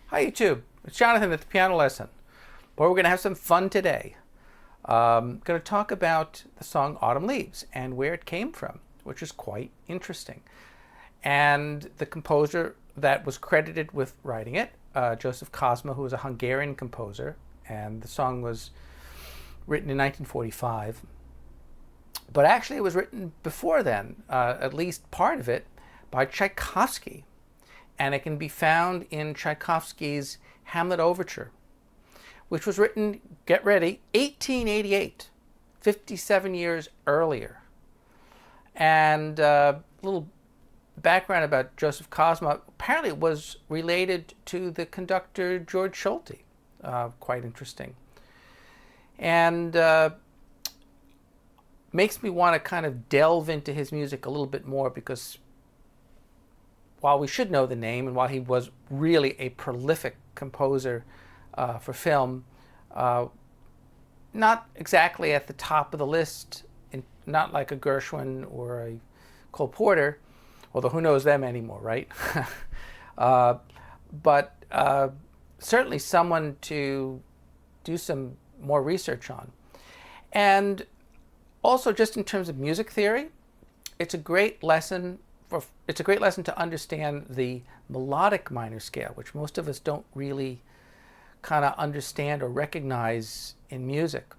Hi YouTube, it's Jonathan at the Piano Lesson. Boy, we're going to have some fun today. Going to talk about the song Autumn Leaves and where it came from, which is quite interesting. And the composer that was credited with writing it, Joseph Kosma, who was a Hungarian composer, and the song was written in 1945. But actually it was written before then, at least part of it, by Tchaikovsky. And it can be found in Tchaikovsky's Hamlet Overture, which was written, get ready, 1888, 57 years earlier. And a little background about Joseph Kosma, apparently it was related to the conductor George Solti. Quite interesting. And makes me want to kind of delve into his music a little bit more, because while we should know the name, and while he was really a prolific composer for film, not exactly at the top of the list, not like a Gershwin or a Cole Porter, although who knows them anymore, right? But certainly someone to do some more research on. And also, just in terms of music theory, it's a great lesson to understand the melodic minor scale, which most of us don't really kind of understand or recognize in music.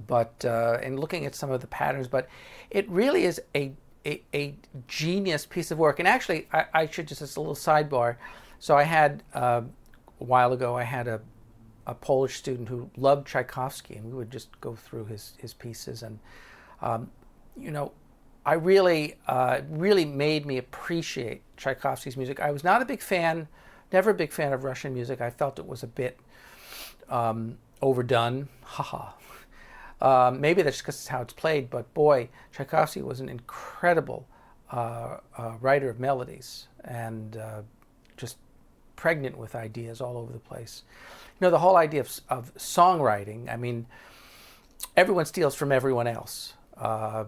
But in looking at some of the patterns, but it really is a genius piece of work. And actually, I should just, as a little sidebar, so I had a while ago, I had a Polish student who loved Tchaikovsky, and we would just go through his pieces, and you know, I really made me appreciate Tchaikovsky's music. I was not a big fan, never a big fan of Russian music. I felt it was a bit overdone. Maybe that's just because it's how it's played, but boy, Tchaikovsky was an incredible writer of melodies, and just pregnant with ideas all over the place. You know, the whole idea of songwriting, I mean, everyone steals from everyone else. I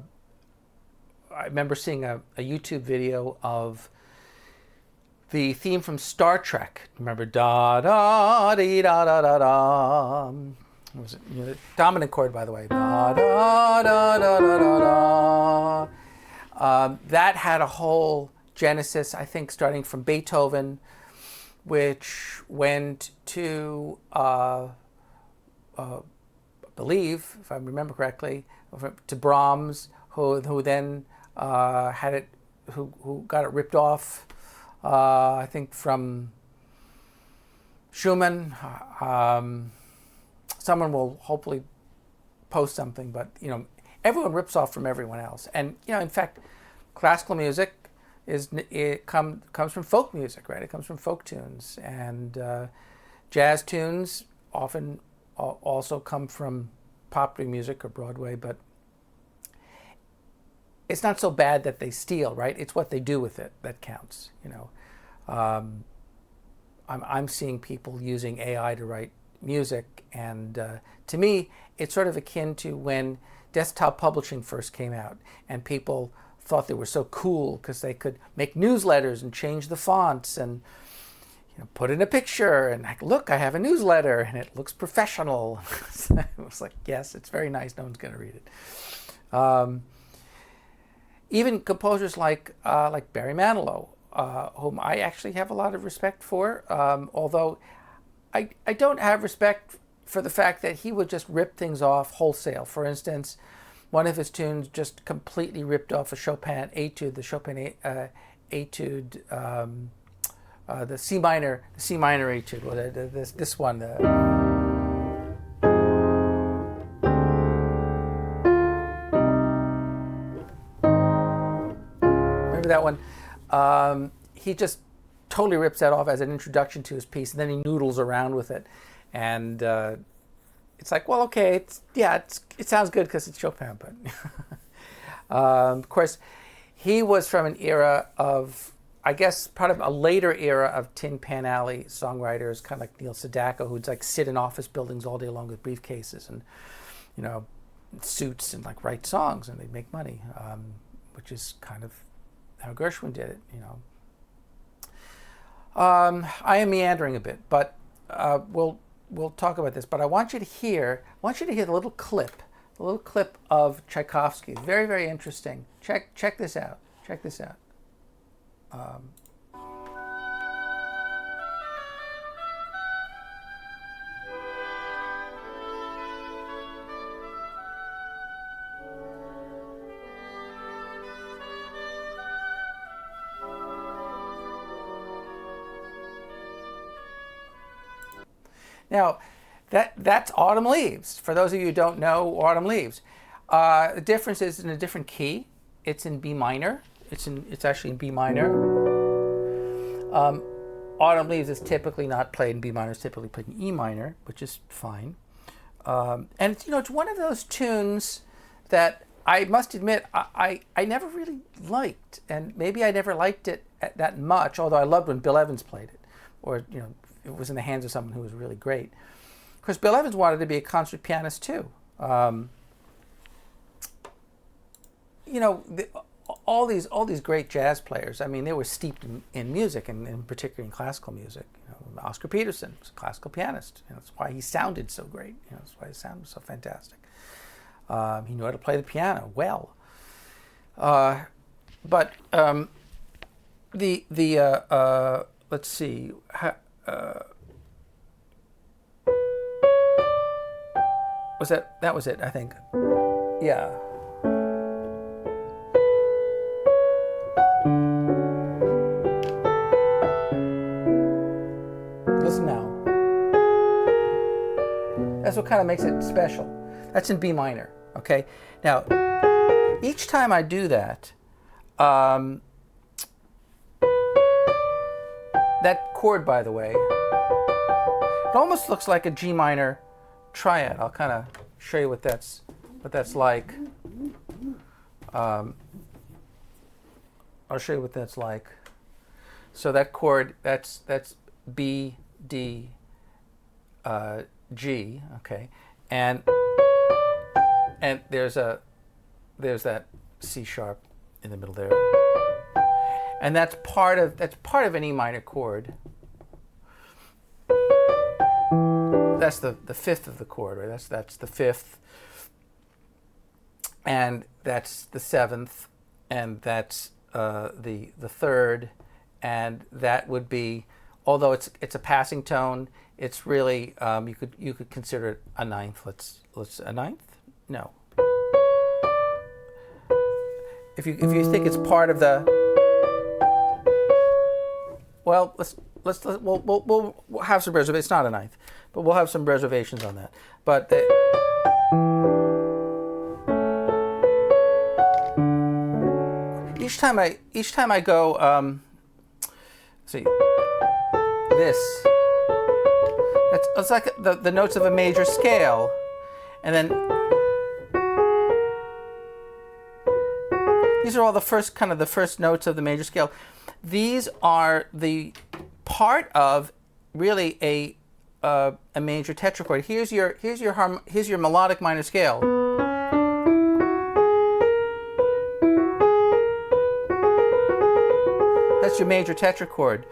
remember seeing a YouTube video of the theme from Star Trek. Remember, da da dee da da da da. What was it? You know, the dominant chord, by the way. Da da da da da da da. That had a whole genesis, I think, starting from Beethoven, which went to, I believe, if I remember correctly, to Brahms, who then had it, who got it ripped off, I think from Schumann. Someone will hopefully post something, but you know, everyone rips off from everyone else. And you know, in fact, classical music comes from folk music, right? It comes from folk tunes, and jazz tunes often also come from popular music or Broadway, but it's not so bad that they steal, right? It's what they do with it that counts, you know. I'm seeing people using AI to write music, and to me, it's sort of akin to when desktop publishing first came out, and people thought they were so cool because they could make newsletters and change the fonts and, you know, put in a picture and like, look, I have a newsletter and it looks professional. It was like, yes, it's very nice. No one's going to read it. Even composers like Barry Manilow, whom I actually have a lot of respect for, although I don't have respect for the fact that he would just rip things off wholesale. For instance, one of his tunes just completely ripped off a Chopin etude, the Chopin etude, the C minor etude. Well, this one. Remember that one? He just totally rips that off as an introduction to his piece, and then he noodles around with it, and it's like, well, okay, it sounds good because it's Chopin, but of course, he was from an era of, I guess, part of a later era of Tin Pan Alley songwriters, kind of like Neil Sedaka, who'd like sit in office buildings all day long with briefcases and, you know, suits and like write songs, and they'd make money, which is kind of how Gershwin did it, you know. I am meandering a bit, but we'll talk about this. But I want you to hear the little clip, of Tchaikovsky. It's very, very interesting. Check this out. Check this out. Now, that's Autumn Leaves. For those of you who don't know Autumn Leaves, the difference is in a different key. It's in B minor. It's actually in B minor. Autumn Leaves is typically not played in B minor. It's typically played in E minor, which is fine. And it's one of those tunes that I must admit I never really liked, and maybe I never liked it that much. Although I loved when Bill Evans played it, or it was in the hands of someone who was really great. Because Bill Evans wanted to be a concert pianist too. All these great jazz players. I mean, they were steeped in music, and in particular in classical music. Oscar Peterson was a classical pianist. That's why he sounded so great. That's why he sounded so fantastic. He knew how to play the piano well. But let's see. That was it, I think. Yeah. Listen now. That's what kind of makes it special. That's in B minor, okay? Now, each time I do that, that chord, by the way, it almost looks like a G minor triad. I'll kind of show you what that's like. I'll show you what that's like. So that chord, that's B, D, G, okay, and there's that C sharp in the middle there, and that's part of an E minor chord. That's the fifth of the chord, right? That's the fifth, and that's the seventh, and that's the third, and that would be, although it's a passing tone, it's really you could consider it a ninth. Let's a ninth? No. If you think it's part of the, well, we'll have some reservations. It's not a ninth, but we'll have some reservations on that. But each time I go, see, this. It's like the notes of a major scale, and then these are all the first notes of the major scale. These are the part of really a major tetrachord. Here's your melodic minor scale. That's your major tetrachord.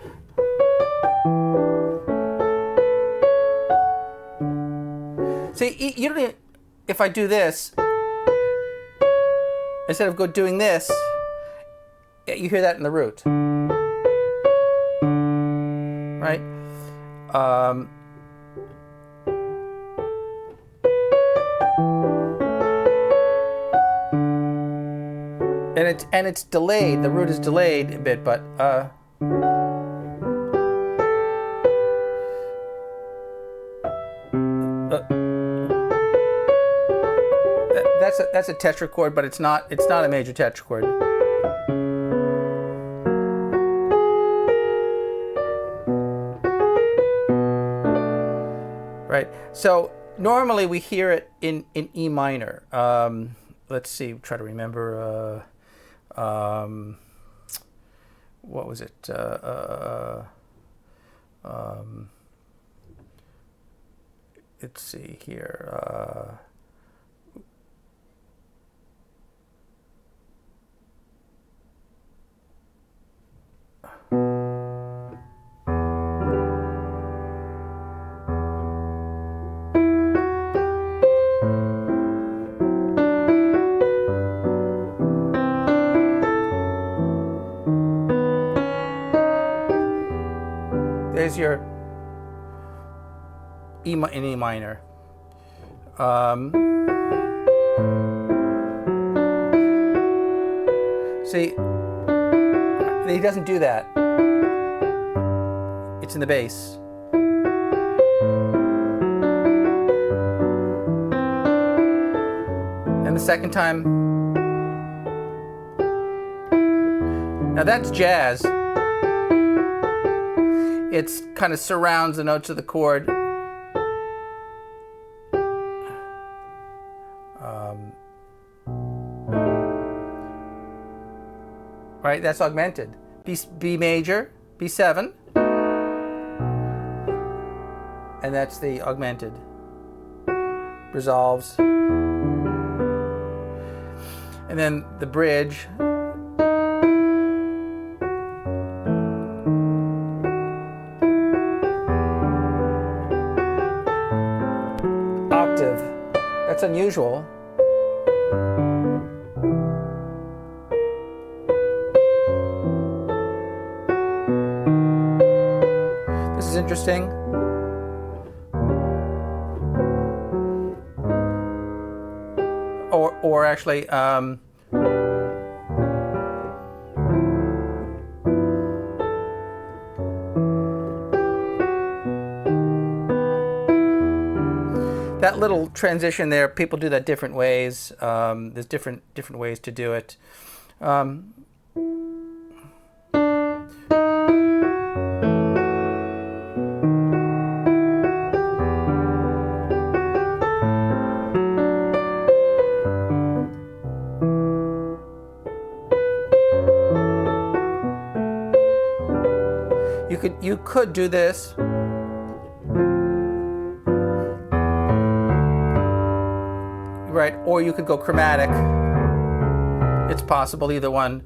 See, you don't even, if I do this, instead of doing this, you hear that in the root, right? And it's delayed. The root is delayed a bit, but that's a tetrachord, but it's not a major tetrachord. Right. So normally we hear it in E minor. Let's see. Try to remember. What was it? Let's see here. There's your in E minor. See, he doesn't do that. It's in the bass. And the second time, now that's jazz. It's kind of surrounds the notes of the chord. Right, that's augmented. B major, B7, and that's the augmented. Resolves. And then the bridge. Octave. That's unusual. This is interesting. Or actually, that little transition there, people do that different ways. There's different ways to do it. You could do this. Right, or you could go chromatic. It's possible, either one.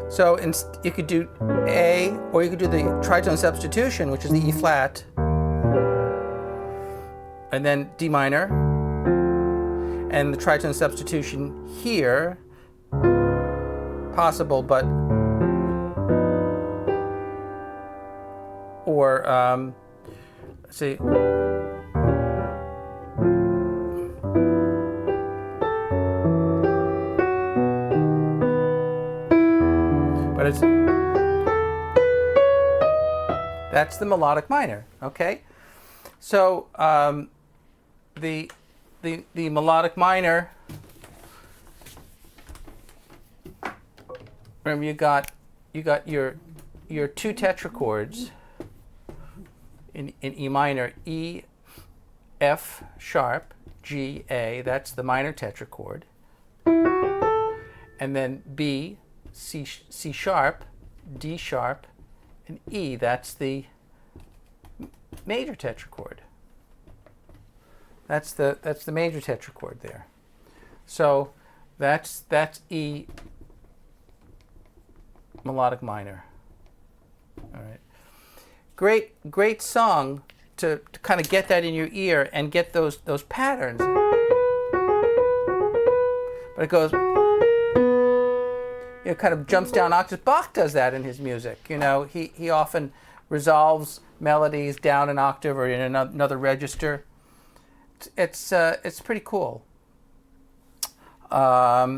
So you could do A, or you could do the tritone substitution, which is the E flat, and then D minor, and the tritone substitution here, possible, but, or, let's see. But that's the melodic minor, okay? So the melodic minor, remember you got your two tetrachords in E minor, E, F sharp, G, A, that's the minor tetrachord, and then B, C sharp, D sharp, and E. That's the major tetrachord. That's the major tetrachord there. So that's E melodic minor. All right. Great song to kind of get that in your ear and get those patterns. But it goes. It kind of jumps down octaves. Bach does that in his music. You know, he often resolves melodies down an octave or in another register. It's pretty cool. Yeah.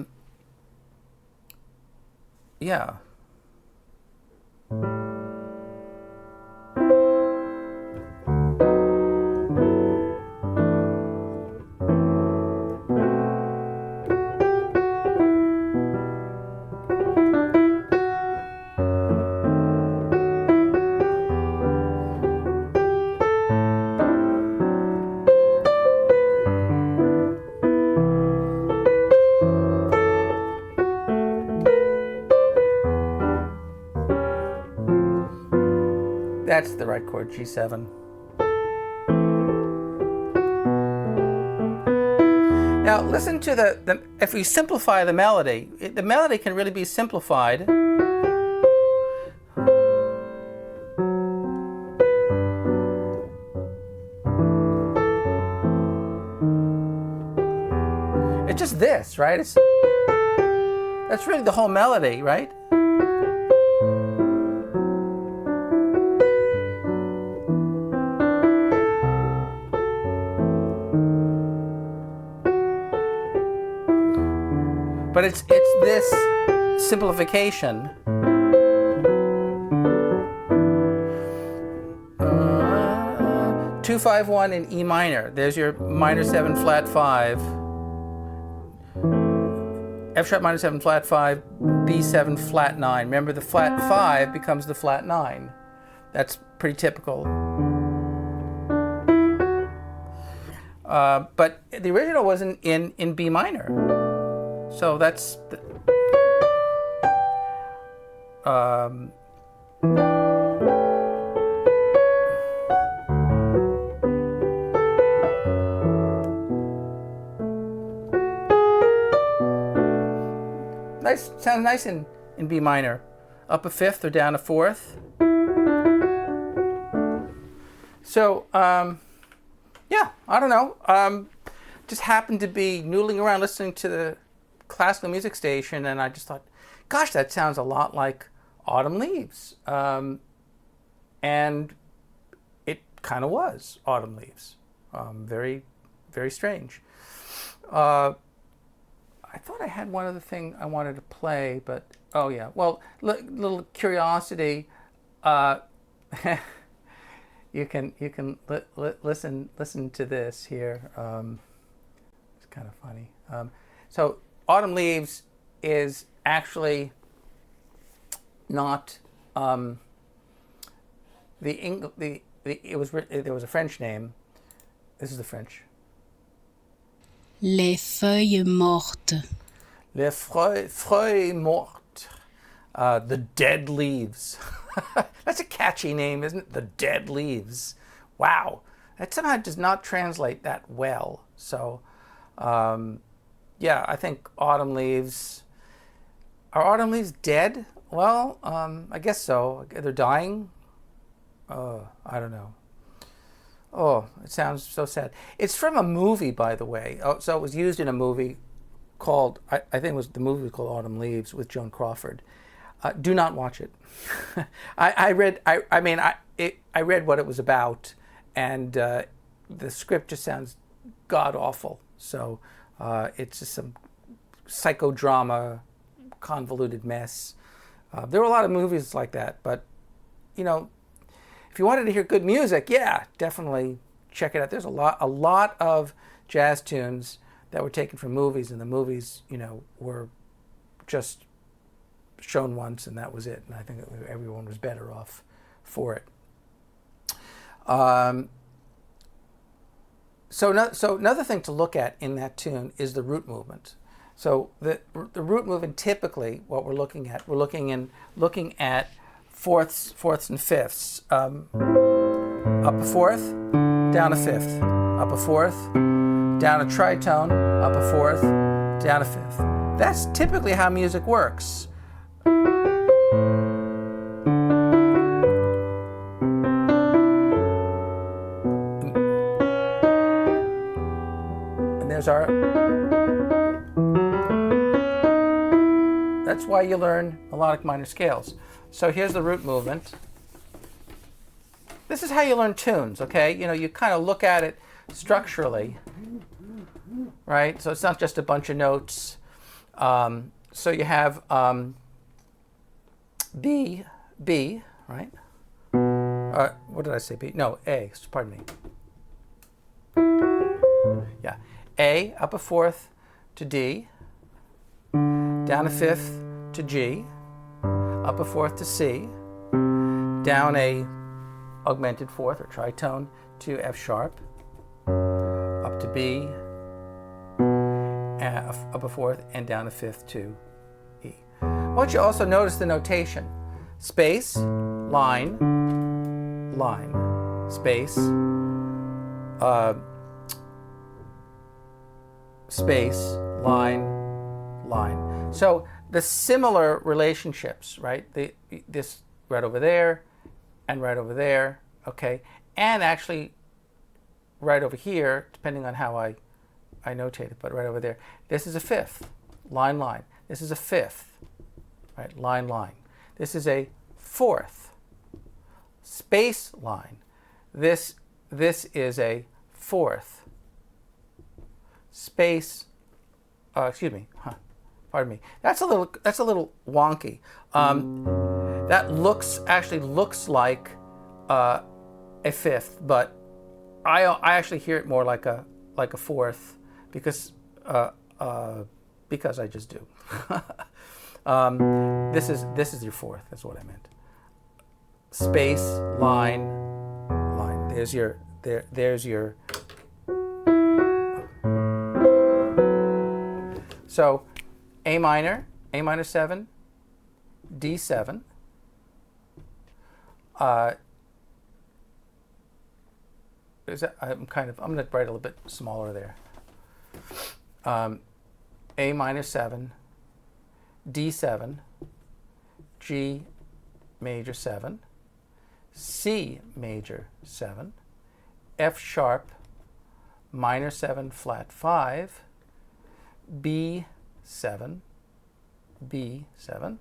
That's the right chord, G7. Now listen to the if we simplify the melody can really be simplified. It's just this, right? That's really the whole melody, right? But it's this simplification. 2-5-1 in E minor. There's your minor 7 flat 5. F sharp minor 7 flat 5, B7 flat 9. Remember, the flat 5 becomes the flat 9. That's pretty typical. But the original was in B minor. So that's nice. Sounds nice in B minor. Up a fifth or down a fourth. So yeah, I don't know. Just happened to be noodling around listening to the classical music station, and I just thought, gosh, that sounds a lot like Autumn Leaves. And it kind of was Autumn Leaves. Very, very strange. I thought I had one other thing I wanted to play, but oh yeah. Well, little curiosity. You can listen to this here. It's kind of funny. So Autumn Leaves is actually not there was a French name. This is the French. Les feuilles mortes. Les feuilles mortes. The dead leaves. That's a catchy name, isn't it? The Dead Leaves. Wow. That somehow does not translate that well. So, yeah, I think Autumn Leaves. Are Autumn Leaves dead? Well, I guess so. They're dying? I don't know. Oh, it sounds so sad. It's from a movie, by the way. Oh, so it was used in a movie called, I think it was the movie was called Autumn Leaves with Joan Crawford. Do not watch it. I read what it was about, and the script just sounds god awful. So it's just some psychodrama, convoluted mess. There were a lot of movies like that, but you know, if you wanted to hear good music, yeah, definitely check it out. There's a lot of jazz tunes that were taken from movies, and the movies, you know, were just shown once, and that was it. And I think everyone was better off for it. So another thing to look at in that tune is the root movement. So the root movement, typically, what we're looking at fourths and fifths. Up a fourth, down a fifth. Up a fourth, down a tritone. Up a fourth, down a fifth. That's typically how music works. And there's our... That's why you learn melodic minor scales. So here's the root movement. This is how you learn tunes, okay? You know, you kind of look at it structurally, right? So it's not just a bunch of notes. So you have B, right? What did I say? B? No, A. Pardon me. Yeah. A, up a fourth to D, down a fifth to G, up a fourth to C, down a augmented fourth or tritone to F sharp, up to B, up a fourth, and down a fifth to E. I want you to also notice the notation. Space, line, line, space, space, line, line. So the similar relationships, right? This right over there and right over there, okay? And actually right over here, depending on how I notate it, but right over there. This is a fifth, line, line. This is a fifth, right? Line, line. This is a fourth, space, line. This is a fourth, space, pardon me. That's a little wonky. That actually looks like a fifth, but I actually hear it more like a fourth because I just do. This is your fourth. That's what I meant. Space, line, line. There's your. So, A minor 7, D7. I'm going to write a little bit smaller there. A minor 7, D7, G major 7, C major 7, F sharp minor 7 flat 5, B7, B7,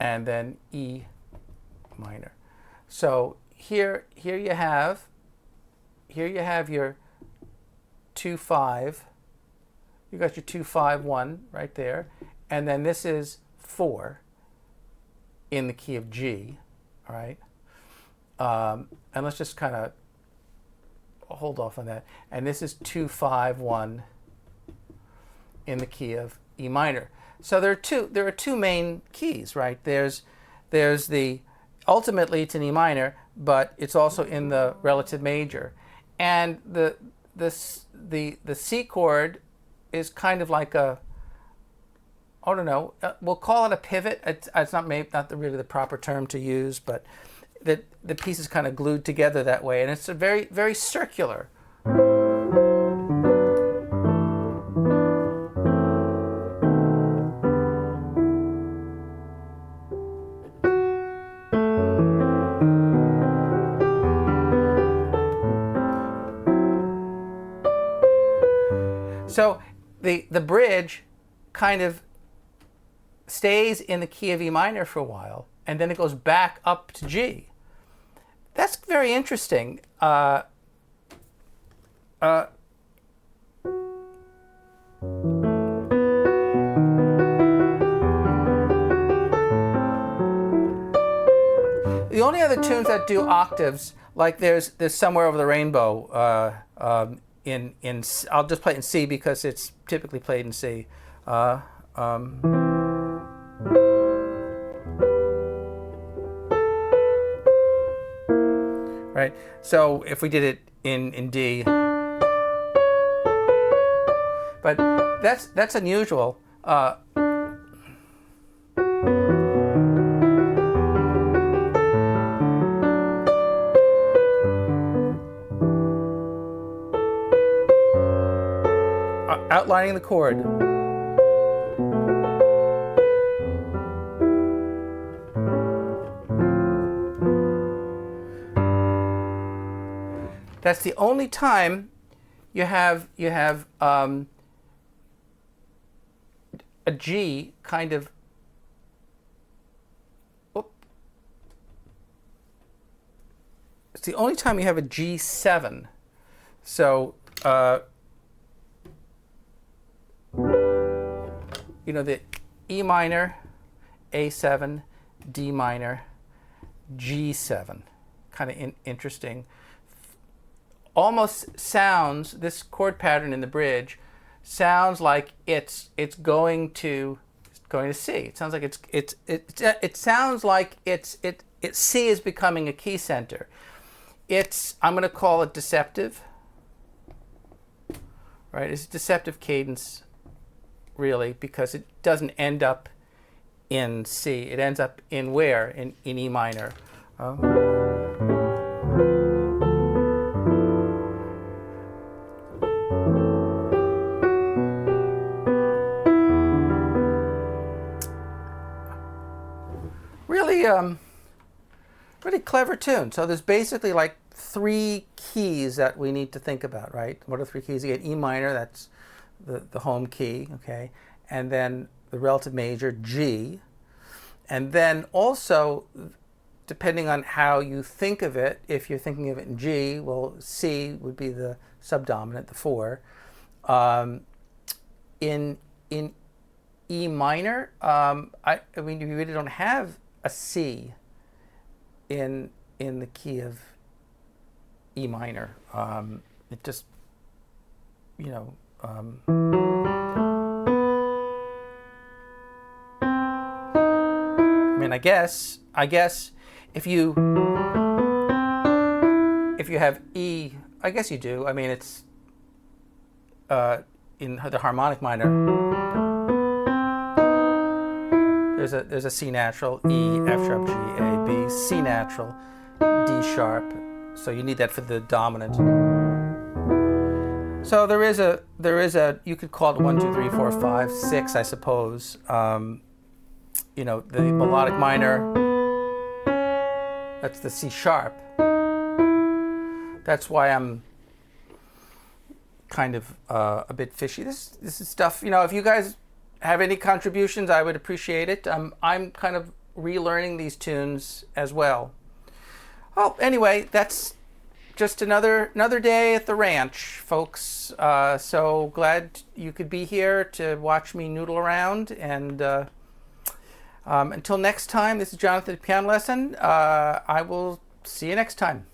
and then E minor. So here you have your 2-5. You got your 2-5-1 right there, and then this is 4 in the key of G. All right, and let's just kind of hold off on that. And this is 2-5-1 in the key of E minor. So there are two main keys, right? There's the ultimately it's in E minor, but it's also in the relative major, and the C chord is kind of like a, I don't know, we'll call it a pivot. It's not really the proper term to use, but the piece is kind of glued together that way, and it's a very, very circular. So the bridge kind of stays in the key of E minor for a while, and then it goes back up to G. That's very interesting. The only other tunes that do octaves, like there's Somewhere Over the Rainbow, in I'll just play it in C because it's typically played in C. Right. So if we did it in D, but that's unusual. Outlining the chord. That's the only time you have a G kind of. It's the only time you have a G7. So. The E minor, A7, D minor, G7. Kind of interesting. Almost sounds, this chord pattern in the bridge sounds like it's going to C. It sounds like it sounds like C is becoming a key center. I'm going to call it deceptive. Right? It's a deceptive cadence, really, because it doesn't end up in C. It ends up in where? In E minor. Really, really clever tune. So there's basically like 3 keys that we need to think about, right? What are 3 keys? You get E minor, that's the home key, okay? And then the relative major, G. And then also, depending on how you think of it, if you're thinking of it in G, well, C would be the subdominant, the 4. In E minor, I mean, you really don't have a C in the key of E minor. It just, you know, I mean, I guess if you have E, I guess you do. I mean, it's in the harmonic minor. There's a C natural, E, F sharp, G, A, B, C natural, D sharp. So you need that for the dominant. So there is a you could call it 1, 2, 3, 4, 5, 6, I suppose. You know, the melodic minor, that's the C sharp. That's why I'm kind of a bit fishy. This is stuff, you know, if you guys have any contributions, I would appreciate it. I'm kind of relearning these tunes as well. Well, anyway, that's just another day at the ranch, folks. So glad you could be here to watch me noodle around. And until next time, this is Jonathan at Piano Lesson. I will see you next time.